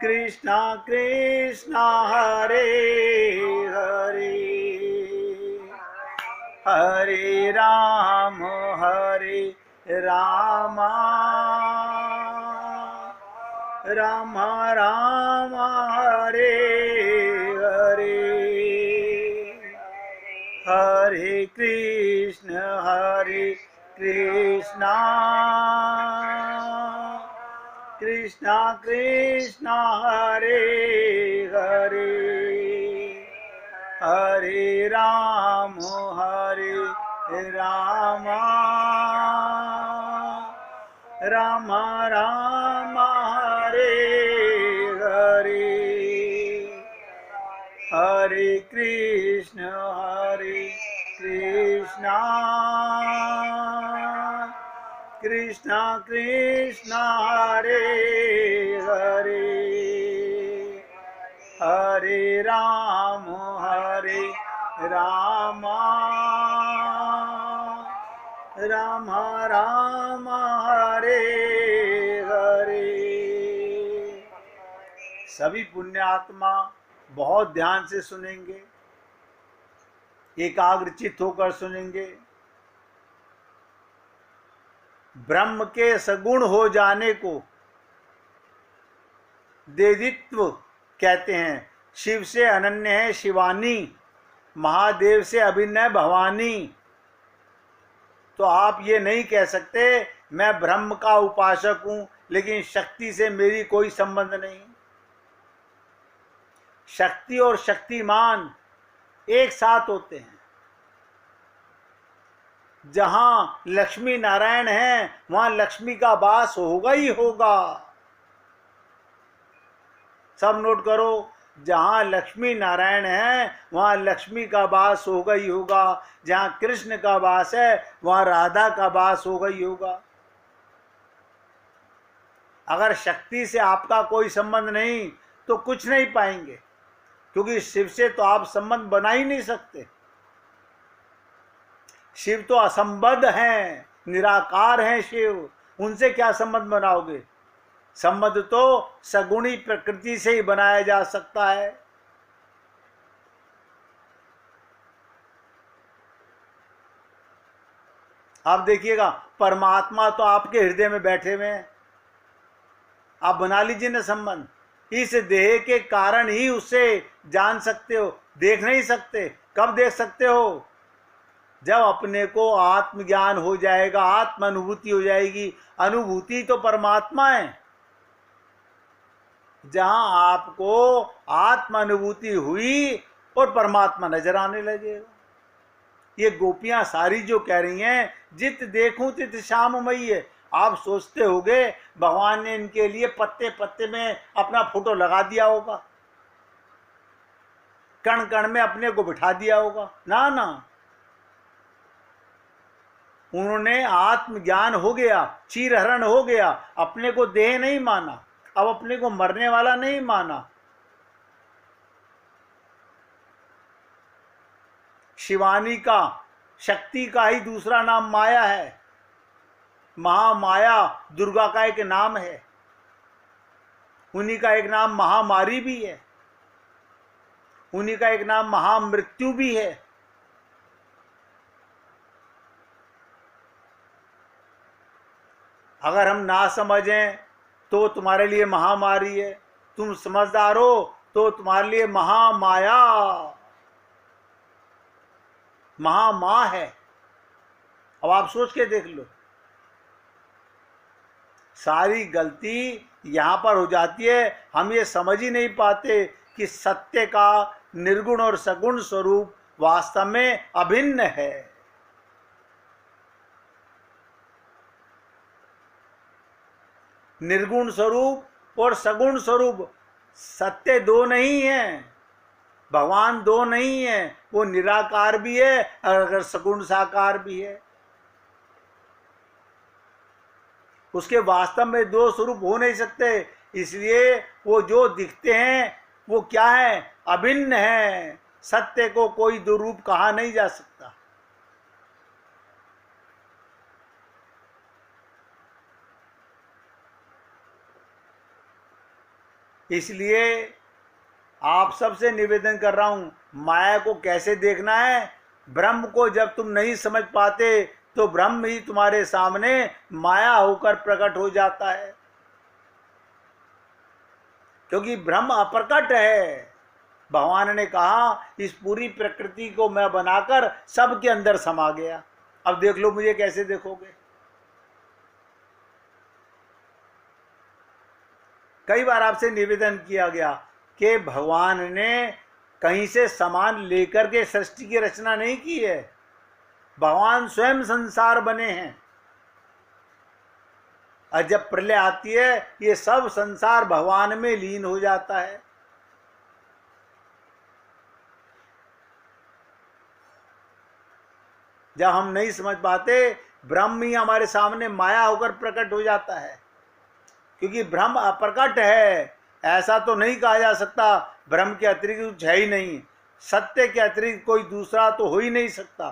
कृष्णा कृष्णा हरे हरे, हरे राम राम राम हरे हरे, हरे कृष्ण कृष्णा कृष्णा हरे हरे, हरे राम राम राम हरे हरे, हरे कृष्ण कृष्णा कृष्णा हरे हरे, हरे राम राम राम हरे हरे। सभी पुण्यात्मा बहुत ध्यान से सुनेंगे, एकाग्रचित होकर सुनेंगे। ब्रह्म के सगुण हो जाने को देदित्व कहते हैं। शिव से अनन्य है शिवानी, महादेव से अभिन्न भवानी। तो आप ये नहीं कह सकते मैं ब्रह्म का उपासक हूं लेकिन शक्ति से मेरी कोई संबंध नहीं। शक्ति और शक्तिमान एक साथ होते हैं। जहां लक्ष्मी नारायण है वहां लक्ष्मी का वास होगा ही होगा। सब नोट करो, जहां लक्ष्मी नारायण है वहां लक्ष्मी का वास होगा ही होगा। जहां कृष्ण का वास है वहां राधा का वास होगा ही होगा। अगर शक्ति से आपका कोई संबंध नहीं तो कुछ नहीं पाएंगे, क्योंकि शिव से तो आप संबंध बना ही नहीं सकते। शिव तो असंबद्ध हैं, निराकार हैं शिव, उनसे क्या संबंध बनाओगे। संबंध तो सगुणी प्रकृति से ही बनाया जा सकता है। आप देखिएगा, परमात्मा तो आपके हृदय में बैठे हुए हैं, आप बना लीजिए ना संबंध। इस देह के कारण ही उससे जान सकते हो, देख नहीं सकते। कब देख सकते हो? जब अपने को आत्मज्ञान हो जाएगा, आत्म अनुभूति हो जाएगी। अनुभूति तो परमात्मा है। जहां आपको आत्म अनुभूति हुई और परमात्मा नजर आने लगेगा। ये गोपियां सारी जो कह रही हैं, जित देखूं तित श्याममयी है। आप सोचते होगे भगवान ने इनके लिए पत्ते पत्ते में अपना फोटो लगा दिया होगा, कण कण में अपने को बिठा दिया होगा। ना ना, उन्होंने आत्मज्ञान हो गया, चीरहरण हो गया, अपने को देह नहीं माना, अब अपने को मरने वाला नहीं माना। शिवानी का, शक्ति का ही दूसरा नाम माया है। महामाया दुर्गा का एक नाम है, उन्हीं का एक नाम महामारी भी है, उन्हीं का एक नाम महामृत्यु भी है। अगर हम ना समझें तो तुम्हारे लिए महामारी है, तुम समझदार हो तो तुम्हारे लिए महामाया, महामाँ है। अब आप सोच के देख लो, सारी गलती यहां पर हो जाती है। हम ये समझ ही नहीं पाते कि सत्य का निर्गुण और सगुण स्वरूप वास्तव में अभिन्न है। निर्गुण स्वरूप और सगुण स्वरूप सत्य दो नहीं है, भगवान दो नहीं है। वो निराकार भी है और अगर सगुण साकार भी है। उसके वास्तव में दो स्वरूप हो नहीं सकते। इसलिए वो जो दिखते हैं वो क्या है? अभिन्न है। सत्य को कोई दो रूप कहा नहीं जा सकता। इसलिए आप सबसे निवेदन कर रहा हूं, माया को कैसे देखना है। ब्रह्म को जब तुम नहीं समझ पाते तो ब्रह्म ही तुम्हारे सामने माया होकर प्रकट हो जाता है, क्योंकि ब्रह्म अप्रकट है। भगवान ने कहा इस पूरी प्रकृति को मैं बनाकर सबके अंदर समा गया, अब देख लो मुझे कैसे देखोगे। कई बार आपसे निवेदन किया गया कि भगवान ने कहीं से सामान लेकर के सृष्टि की रचना नहीं की है, भगवान स्वयं संसार बने हैं, और जब प्रलय आती है ये सब संसार भगवान में लीन हो जाता है। जब हम नहीं समझ पाते, ब्रह्म ही हमारे सामने माया होकर प्रकट हो जाता है, क्योंकि ब्रह्म अप्रकट है। ऐसा तो नहीं कहा जा सकता ब्रह्म के अतिरिक्त कुछ है ही नहीं, सत्य के अतिरिक्त कोई दूसरा तो हो ही नहीं सकता।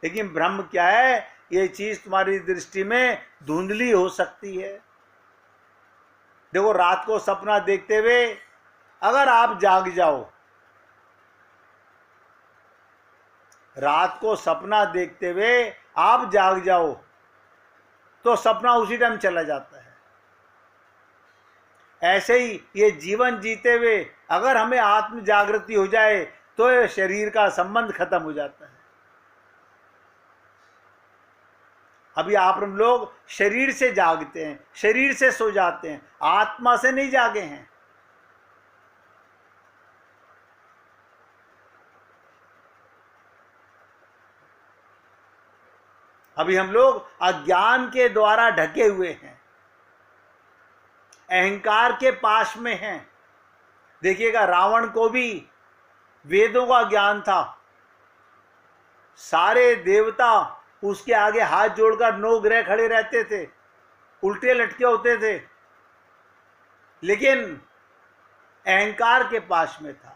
लेकिन ब्रह्म क्या है, ये चीज तुम्हारी दृष्टि में धुंधली हो सकती है। देखो, रात को सपना देखते हुए अगर आप जाग जाओ, रात को सपना देखते हुए आप जाग जाओ तो सपना उसी टाइम चला जाता है। ऐसे ही ये जीवन जीते हुए अगर हमें आत्म जागृति हो जाए तो ये शरीर का संबंध खत्म हो जाता है। अभी आप हम लोग शरीर से जागते हैं, शरीर से सो जाते हैं, आत्मा से नहीं जागे हैं। अभी हम लोग अज्ञान के द्वारा ढके हुए हैं, अहंकार के पाश में हैं। देखिएगा, रावण को भी वेदों का ज्ञान था, सारे देवता उसके आगे हाथ जोड़कर 9 ग्रह खड़े रहते थे, उल्टे लटके होते थे, लेकिन अहंकार के पास में था।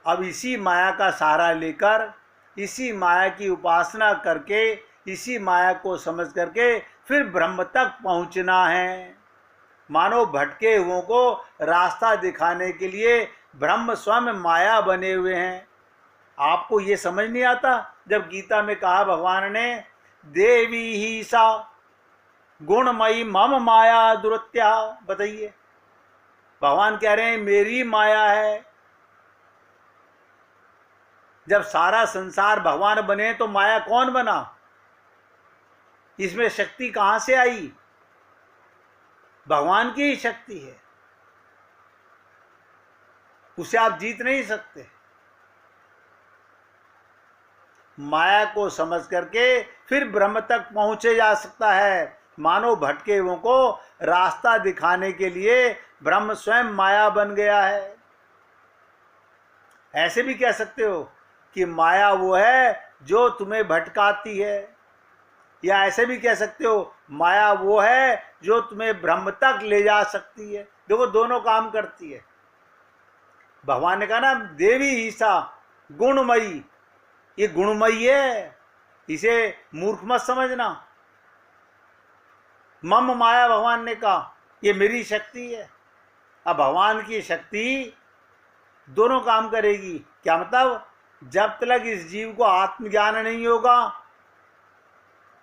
अब इसी माया का सहारा लेकर, इसी माया की उपासना करके, इसी माया को समझ करके फिर ब्रह्म तक पहुंचना है। मानो भटके हुओं को रास्ता दिखाने के लिए ब्रह्म स्वयं माया बने हुए हैं। आपको ये समझ नहीं आता जब गीता में कहा भगवान ने, देवी ही सा गुणमयी मम माया दुरत्या। बताइए, भगवान कह रहे हैं मेरी माया है। जब सारा संसार भगवान बने तो माया कौन बना? इसमें शक्ति कहां से आई? भगवान की ही शक्ति है, उसे आप जीत नहीं सकते। माया को समझ करके फिर ब्रह्म तक पहुंचे जा सकता है। मानो भटके हुओं को रास्ता दिखाने के लिए ब्रह्म स्वयं माया बन गया है। ऐसे भी कह सकते हो कि माया वो है जो तुम्हें भटकाती है, या ऐसे भी कह सकते हो माया वो है जो तुम्हें ब्रह्म तक ले जा सकती है। देखो, दोनों काम करती है। भगवान ने कहा ना, देवी ईसा गुणमयी, ये गुणमयी है, इसे मूर्ख मत समझना। मम माया, भगवान ने कहा ये मेरी शक्ति है। अब भगवान की शक्ति दोनों काम करेगी। क्या मतलब? जब तक इस जीव को आत्मज्ञान नहीं होगा,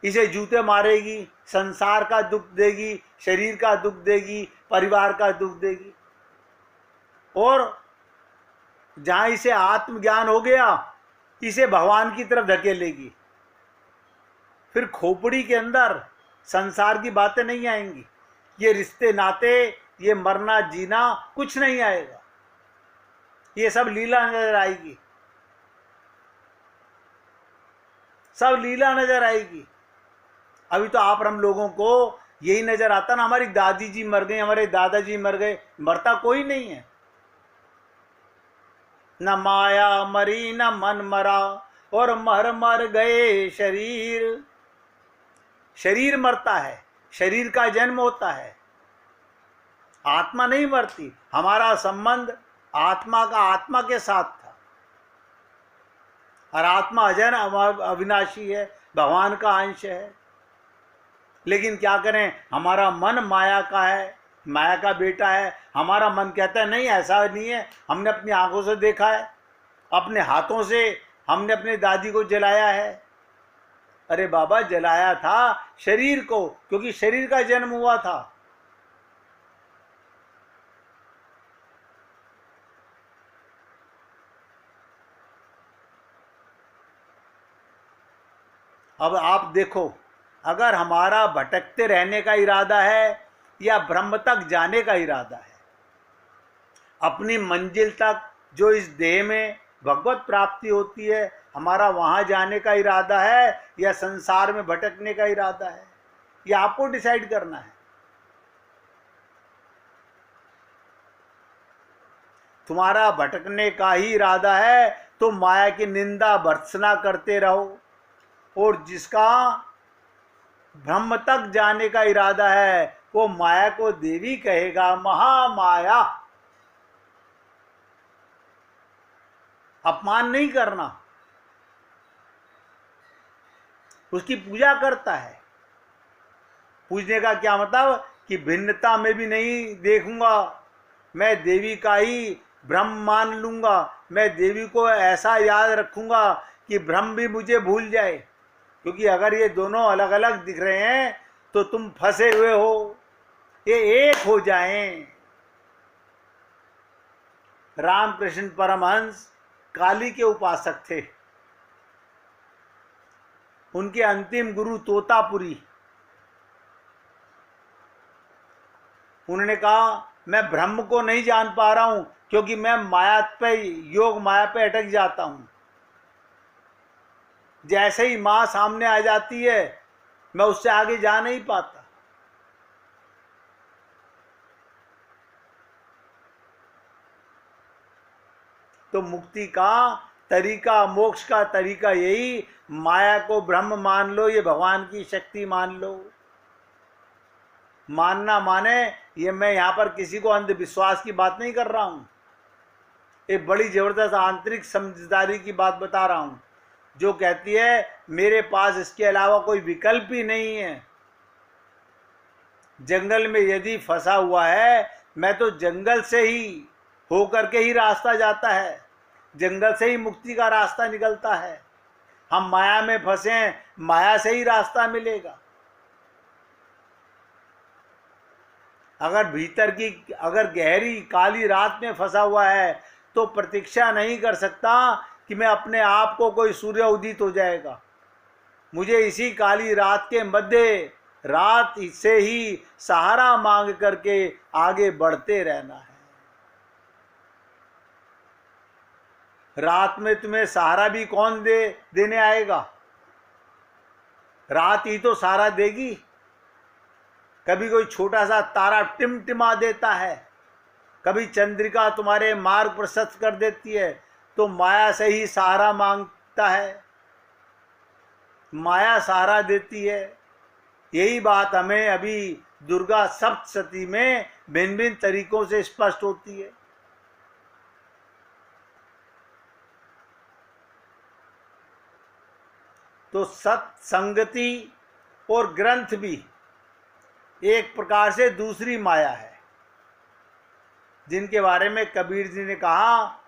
इसे जूते मारेगी, संसार का दुख देगी, शरीर का दुख देगी, परिवार का दुख देगी। और जहां इसे आत्मज्ञान हो गया, इसे भगवान की तरफ धकेलेगी। फिर खोपड़ी के अंदर संसार की बातें नहीं आएंगी, ये रिश्ते नाते, ये मरना जीना कुछ नहीं आएगा, ये सब लीला नजर आएगी, सब लीला नजर आएगी। अभी तो आप हम लोगों को यही नजर आता ना, हमारी दादी जी मर गई, हमारे दादाजी मर गए, मरता कोई नहीं है। न माया मरी न मन मरा, और मर मर गए शरीर। शरीर मरता है, शरीर का जन्म होता है, आत्मा नहीं मरती। हमारा संबंध आत्मा का आत्मा के साथ था, और आत्मा अजर अविनाशी है, भगवान का अंश है। लेकिन क्या करें, हमारा मन माया का है, माया का बेटा है। हमारा मन कहता है नहीं, ऐसा नहीं है, हमने अपनी आंखों से देखा है, अपने हाथों से हमने अपनी दादी को जलाया है। अरे बाबा, जलाया था शरीर को, क्योंकि शरीर का जन्म हुआ था। अब आप देखो, अगर हमारा भटकते रहने का इरादा है या ब्रह्म तक जाने का इरादा है, अपनी मंजिल तक जो इस देह में भगवत प्राप्ति होती है, हमारा वहां जाने का इरादा है या संसार में भटकने का इरादा है, ये आपको डिसाइड करना है। तुम्हारा भटकने का ही इरादा है तो माया की निंदा भर्त्सना करते रहो, और जिसका ब्रह्म तक जाने का इरादा है वो माया को देवी कहेगा, महामाया। अपमान नहीं करना, उसकी पूजा करता है। पूजने का क्या मतलब कि भिन्नता में भी नहीं देखूंगा, मैं देवी का ही ब्रह्म मान लूंगा, मैं देवी को ऐसा याद रखूंगा कि ब्रह्म भी मुझे भूल जाए। क्योंकि अगर ये दोनों अलग अलग दिख रहे हैं तो तुम फंसे हुए हो, ये एक हो जाएं। रामकृष्ण परमहंस काली के उपासक थे। उनके अंतिम गुरु तोतापुरी, उन्होंने कहा मैं ब्रह्म को नहीं जान पा रहा हूं क्योंकि मैं माया पे, योग माया पे अटक जाता हूं। जैसे ही मां सामने आ जाती है मैं उससे आगे जा नहीं पाता। तो मुक्ति का तरीका, मोक्ष का तरीका यही, माया को ब्रह्म मान लो, ये भगवान की शक्ति मान लो। मानना माने, ये मैं यहां पर किसी को अंधविश्वास की बात नहीं कर रहा हूं, एक बड़ी जबरदस्त आंतरिक समझदारी की बात बता रहा हूं, जो कहती है मेरे पास इसके अलावा कोई विकल्प ही नहीं है। जंगल में यदि फंसा हुआ है, मैं तो जंगल से ही होकर के ही रास्ता जाता है, जंगल से ही मुक्ति का रास्ता निकलता है। हम माया में फंसे हैं, माया से ही रास्ता मिलेगा। अगर भीतर की, अगर गहरी काली रात में फंसा हुआ है तो प्रतीक्षा नहीं कर सकता कि मैं अपने आप को कोई सूर्य उदित हो जाएगा। मुझे इसी काली रात के मध्य रात से ही सहारा मांग करके आगे बढ़ते रहना है। रात में तुम्हें सहारा भी कौन देने आएगा? रात ही तो सहारा देगी। कभी कोई छोटा सा तारा टिमटिमा देता है, कभी चंद्रिका तुम्हारे मार्ग प्रशस्त कर देती है, तो माया से ही सहारा मांगता है, माया सहारा देती है। यही बात हमें अभी दुर्गा सप्तशती में भिन्न भिन्न तरीकों से स्पष्ट होती है। तो सत्संगति और ग्रंथ भी एक प्रकार से दूसरी माया है, जिनके बारे में कबीर जी ने कहा,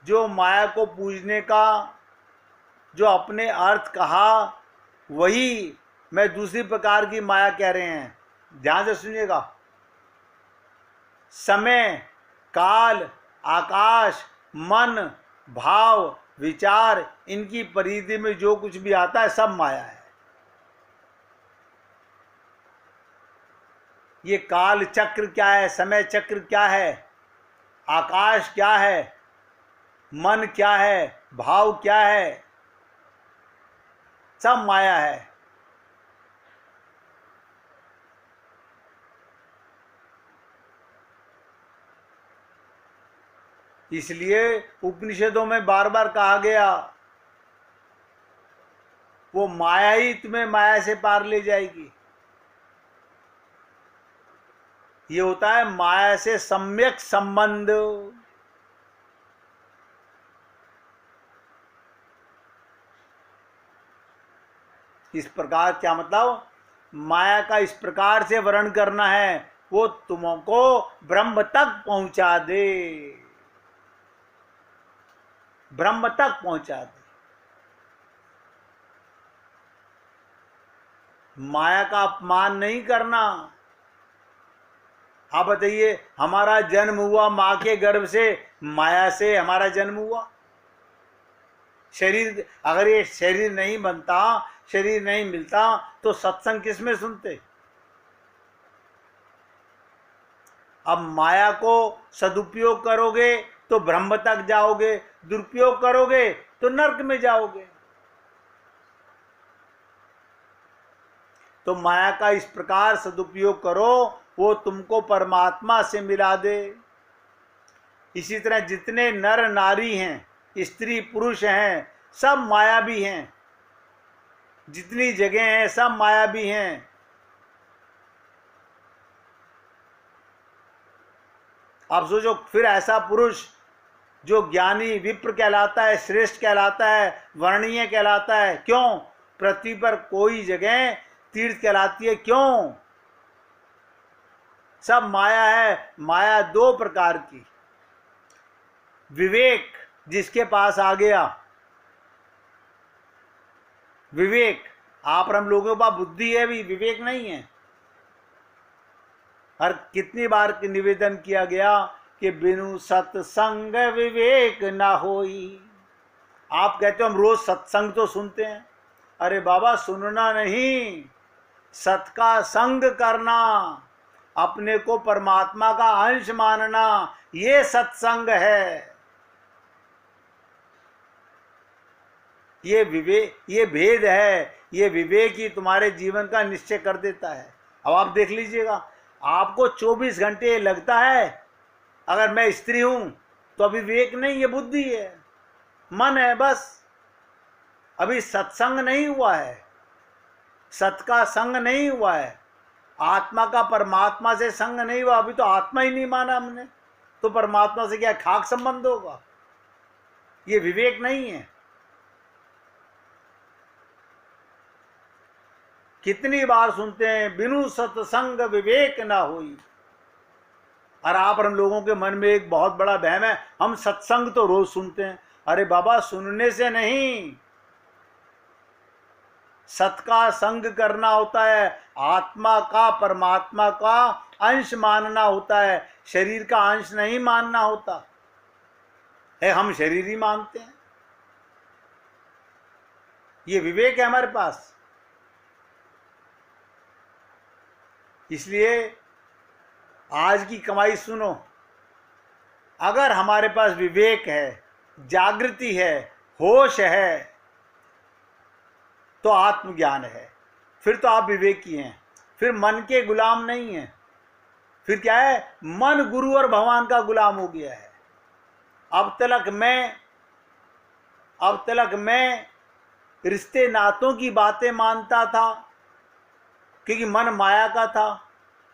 जो माया को पूजने का जो अपने अर्थ कहा, वही मैं दूसरी प्रकार की माया कह रहे हैं। ध्यान से सुनिएगा। समय, काल, आकाश, मन, भाव, विचार, इनकी परिधि में जो कुछ भी आता है सब माया है। ये काल चक्र क्या है, समय चक्र क्या है, आकाश क्या है, मन क्या है, भाव क्या है, सब माया है। इसलिए उपनिषदों में बार बार कहा गया, वो माया ही तुम्हें माया से पार ले जाएगी। ये होता है माया से सम्यक संबंध। इस प्रकार क्या मतलब, माया का इस प्रकार से वर्णन करना है वो तुमको ब्रह्म तक पहुंचा दे, ब्रह्म तक पहुंचा दे। माया का अपमान नहीं करना। आप बताइए, हमारा जन्म हुआ मां के गर्भ से, माया से हमारा जन्म हुआ। शरीर, अगर ये शरीर नहीं बनता, शरीर नहीं मिलता, तो सत्संग किस में सुनते। अब माया को सदुपयोग करोगे तो ब्रह्म तक जाओगे, दुरुपयोग करोगे तो नरक में जाओगे। तो माया का इस प्रकार सदुपयोग करो वो तुमको परमात्मा से मिला दे। इसी तरह जितने नर नारी हैं, स्त्री पुरुष हैं, सब मायावी हैं। जितनी जगह हैं सब मायावी हैं। आप सोचो, फिर ऐसा पुरुष जो ज्ञानी विप्र कहलाता है, श्रेष्ठ कहलाता है, वर्णीय कहलाता है, क्यों? पृथ्वी पर कोई जगह तीर्थ कहलाती है, क्यों? सब माया है। माया दो प्रकार की, विवेक जिसके पास आ गया, विवेक, आप और हम लोगों के पास बुद्धि है भी, विवेक नहीं है। हर कितनी बार निवेदन किया गया कि बिनु सत्संग विवेक ना होई। आप कहते हो हम रोज सत्संग तो सुनते हैं। अरे बाबा, सुनना नहीं, सत का संग करना, अपने को परमात्मा का अंश मानना, ये सत्संग है। ये विवेक, ये भेद है। ये विवेक ही तुम्हारे जीवन का निश्चय कर देता है। अब आप देख लीजिएगा, आपको 24 घंटे लगता है अगर मैं स्त्री हूं तो अभी विवेक नहीं, ये बुद्धि है, मन है बस। अभी सत्संग नहीं हुआ है, सत का संग नहीं हुआ है, आत्मा का परमात्मा से संग नहीं हुआ। अभी तो आत्मा ही नहीं माना हमने, तो परमात्मा से क्या खाक संबंध होगा? ये विवेक नहीं है। कितनी बार सुनते हैं, बिनु सत्संग विवेक ना होई। और आप और हम लोगों के मन में एक बहुत बड़ा वहम है, हम सत्संग तो रोज सुनते हैं। अरे बाबा, सुनने से नहीं, सत का संग करना होता है, आत्मा का परमात्मा का अंश मानना होता है, शरीर का अंश नहीं मानना होता है। हम शरीर ही मानते हैं। ये विवेक है हमारे पास। इसलिए आज की कमाई सुनो, अगर हमारे पास विवेक है, जागृति है, होश है, तो आत्मज्ञान है। फिर तो आप विवेकी हैं, फिर मन के गुलाम नहीं हैं। फिर क्या है? मन गुरु और भगवान का गुलाम हो गया है। अब तलक मैं रिश्ते नातों की बातें मानता था क्योंकि मन माया का था।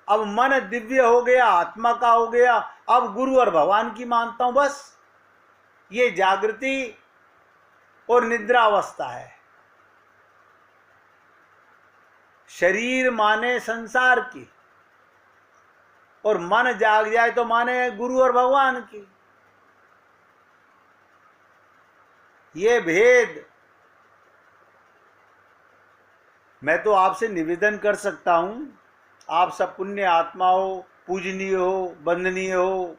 अब मन दिव्य हो गया, आत्मा का हो गया, अब गुरु और भगवान की मानता हूं। बस ये जागृति और निद्रा अवस्था है। शरीर माने संसार की, और मन जाग जाए तो माने गुरु और भगवान की। ये भेद मैं तो आपसे निवेदन कर सकता हूं, आप सब पुण्य आत्मा हो, पूजनीय हो, वंदनीय हो,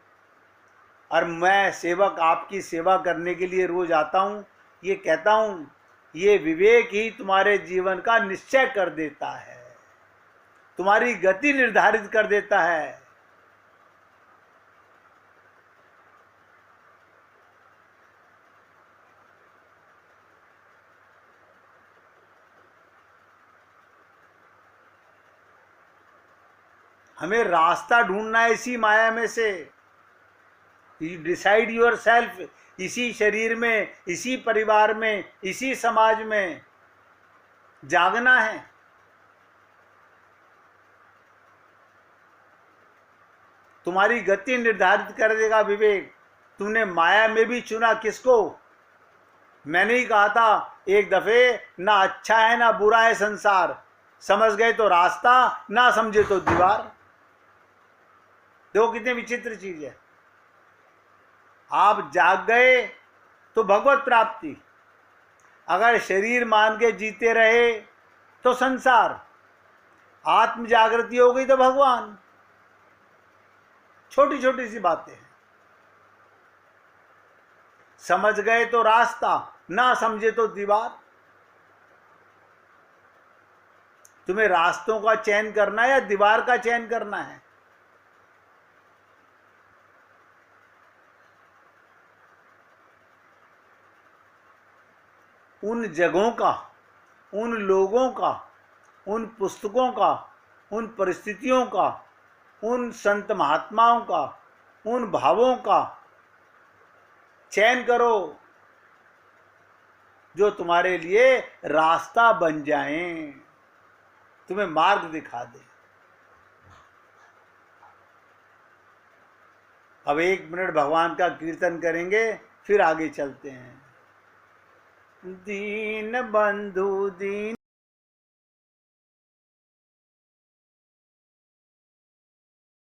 और मैं सेवक आपकी सेवा करने के लिए रोज आता हूं। ये कहता हूं, ये विवेक ही तुम्हारे जीवन का निश्चय कर देता है, तुम्हारी गति निर्धारित कर देता है। हमें रास्ता ढूंढना है इसी माया में से। डिसाइड योर सेल्फ, इसी शरीर में, इसी परिवार में, इसी समाज में जागना है। तुम्हारी गति निर्धारित कर देगा विवेक। तुमने माया में भी चुना किसको? मैंने ही कहा था एक दफे, ना अच्छा है ना बुरा है संसार, समझ गए तो रास्ता, ना समझे तो दीवार। देखो कितनी विचित्र चीज है। आप जाग गए तो भगवत प्राप्ति, अगर शरीर मान के जीते रहे तो संसार, आत्म जागृति हो गई तो भगवान। छोटी छोटी सी बातें हैं। समझ गए तो रास्ता, ना समझे तो दीवार। तुम्हें रास्तों का चयन करना है या दीवार का चयन करना है? उन जगहों का, उन लोगों का, उन पुस्तकों का, उन परिस्थितियों का, उन संत महात्माओं का, उन भावों का चयन करो जो तुम्हारे लिए रास्ता बन जाएं, तुम्हें मार्ग दिखा दे। अब 1 मिनट भगवान का कीर्तन करेंगे, फिर आगे चलते हैं। दीन बंधु दीन